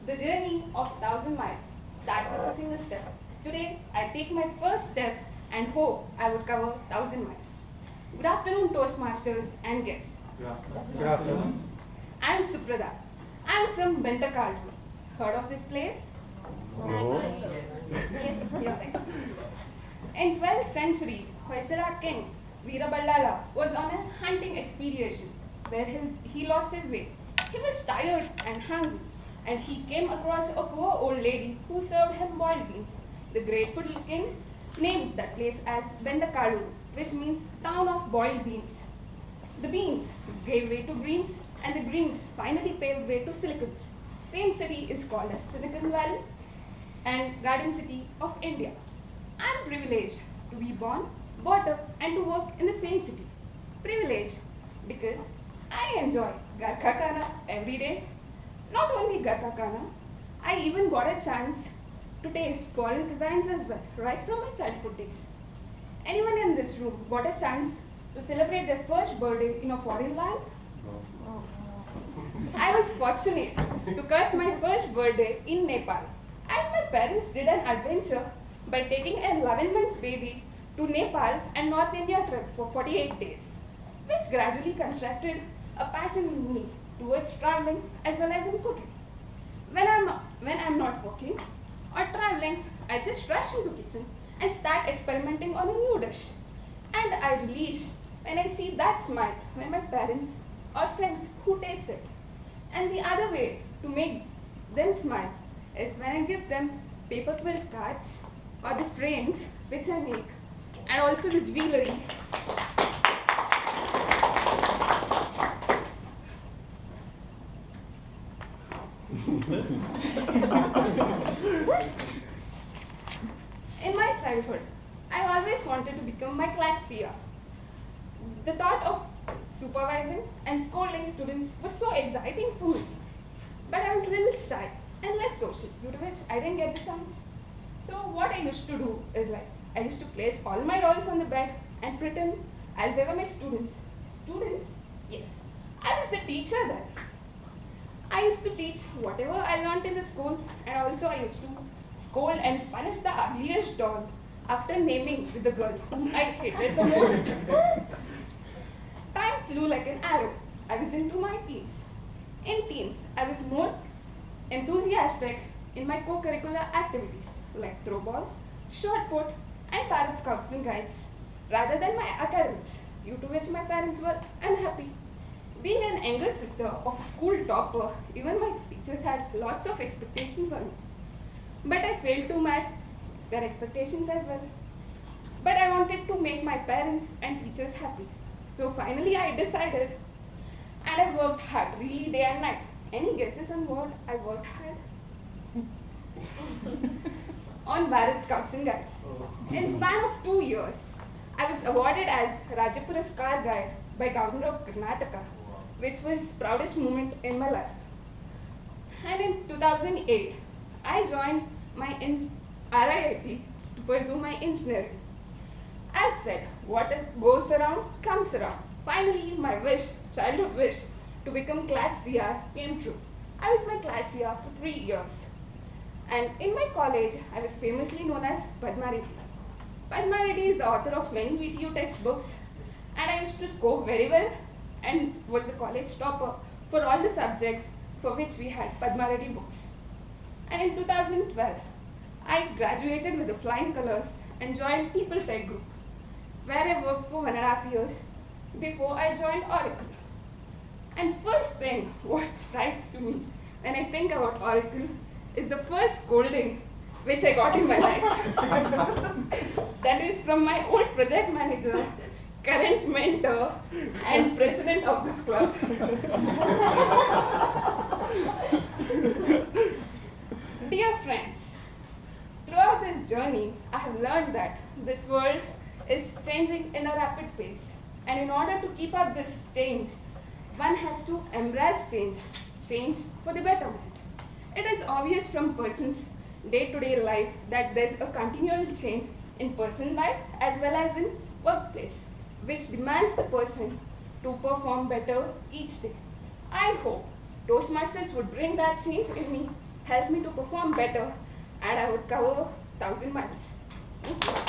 The journey of 1,000 miles starts with a single step. Today, I take my first step and hope I would cover 1,000 miles. Good afternoon, Toastmasters and guests. Good afternoon. I am Suprada. I am from Bentakalu. Heard of this place? No. Yes, you're right. In 12th century, Hoysala king Veeraballala was on a hunting expedition where he lost his way. He was tired and hungry, and he came across a poor old lady who served him boiled beans. The grateful king named that place as Bentakalu, which means town of boiled beans. The beans gave way to greens, and the greens finally paved way to silicons. Same city is called as Silicon Valley and Garden City of India. I am privileged to be born, brought up, and to work in the same city. Privileged because I enjoy Garkha Khana every day. Not only Garkha Khana, I even got a chance to taste foreign cuisines as well, right from my childhood days. Anyone in this room got a chance to celebrate their first birthday in a foreign land? No. I was fortunate to cut my first birthday in Nepal, as my parents did an adventure by taking an 11 months baby to Nepal and North India trip for 48 days, which gradually constructed a passion in me towards traveling as well as in cooking. When I'm not working or traveling, I just rush into the kitchen and start experimenting on a new dish. And I relish when I see that smile when my parents or friends who taste it. And the other way to make them smile is when I give them paper quilt cards or the frames which I make, and also the jewelry. In my childhood, I always wanted to become my class CR. The thought of supervising and scolding students was so exciting for me. But I was a little shy and less social, due to which I didn't get the chance. So what I used to do is I used to place all my dolls on the bed and pretend as they were my students. Students? Yes. I was the teacher then. I used to teach whatever I learned in the school, and also I used to scold and punish the ugliest doll after naming the girl whom I hated the most. Time flew like an arrow. I was into my teens. In teens, I was more enthusiastic in my co-curricular activities like throwball, shot put, and parrot scouts and guides, rather than my academics, due to which my parents were unhappy. Being an younger sister of a school topper, even my teachers had lots of expectations on me. But I failed to match their expectations as well. But I wanted to make my parents and teachers happy. So finally I decided, and I worked hard, really day and night. Any guesses on what I worked hard? On Bharat Scouts and Guides. In span of 2 years, I was awarded as Rajapura Scar Guide by Governor of Karnataka, which was proudest moment in my life. And in 2008, I joined my RIIT to pursue my engineering. As said, what goes around comes around. Finally, my childhood wish to become class CR came true. I was my class CR for 3 years. And in my college, I was famously known as Padma Reddy. Padma Reddy is the author of many VTU textbooks, and I used to score very well and was the college topper for all the subjects for which we had Padma Reddy books. And in 2012, I graduated with the flying colors and joined People Tech Group, where I worked for 1.5 years before I joined Oracle. And first thing what strikes to me when I think about Oracle is the first scolding which I got in my life. That is from my old project manager, current mentor, and president of this club. Dear friends, throughout this journey, I have learned that this world is changing in a rapid pace. And in order to keep up this change, one has to embrace change for the betterment. It is obvious from person's day-to-day life that there's a continual change in personal life as well as in workplace, which demands the person to perform better each day. I hope Toastmasters would bring that change in me helped me to perform better, and I would cover 1,000 miles.